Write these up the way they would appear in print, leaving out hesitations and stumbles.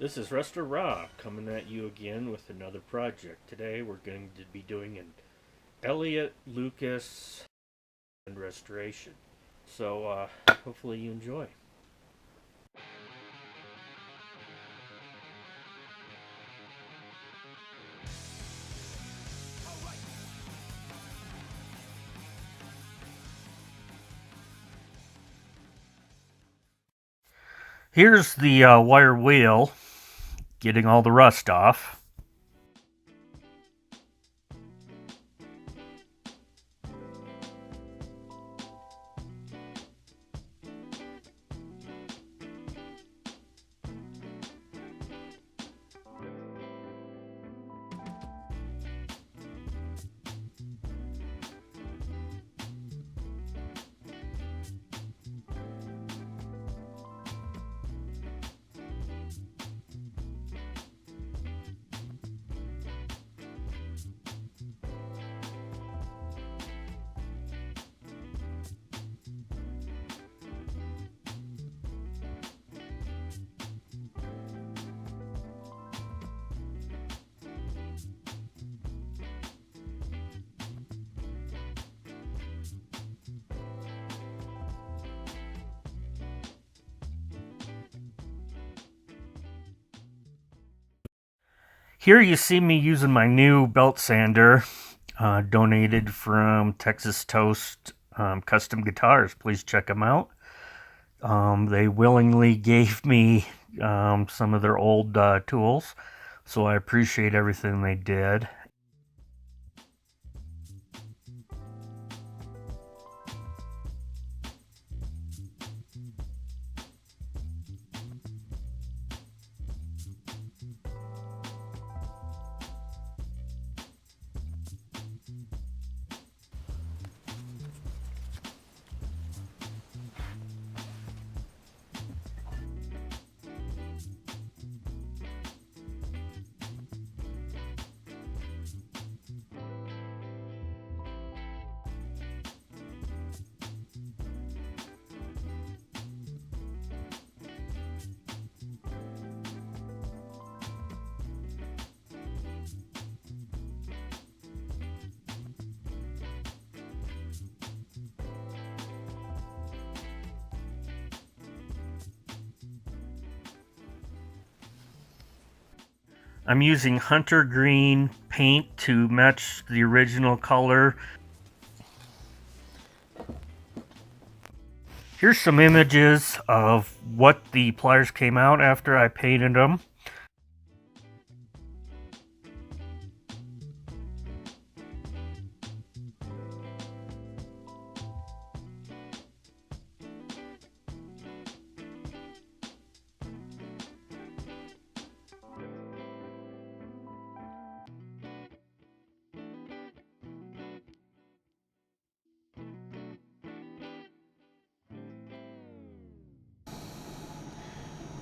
This is Resto-Rob coming at you again with another project. Today we're going to be doing an Elliott Lucas and restoration. So hopefully you enjoy. Here's the wire wheel, getting all the rust off. Here you see me using my new belt sander, donated from Texas Toast Custom Guitars. Please check them out. They willingly gave me some of their old tools, so I appreciate everything they did. I'm using hunter green paint to match the original color. Here's some images of what the pliers came out after I painted them.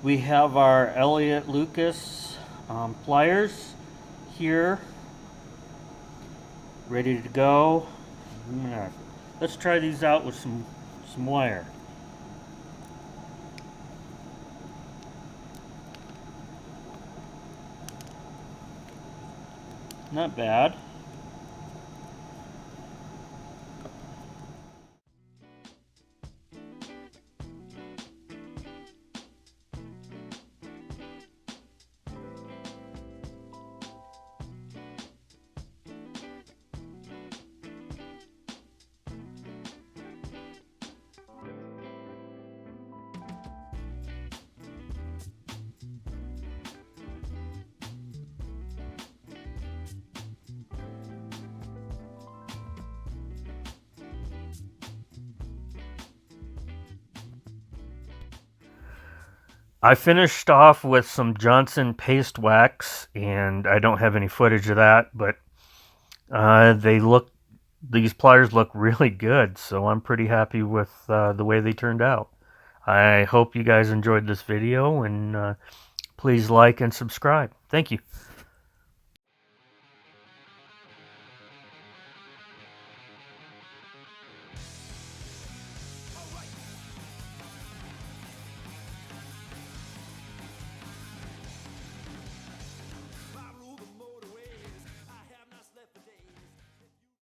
We have our Elliott Lucas pliers here, ready to go. Let's try these out with some wire. Not bad. I finished off with some Johnson paste wax, and I don't have any footage of that, but these pliers look really good, so I'm pretty happy with the way they turned out. I hope you guys enjoyed this video, and please like and subscribe. Thank you.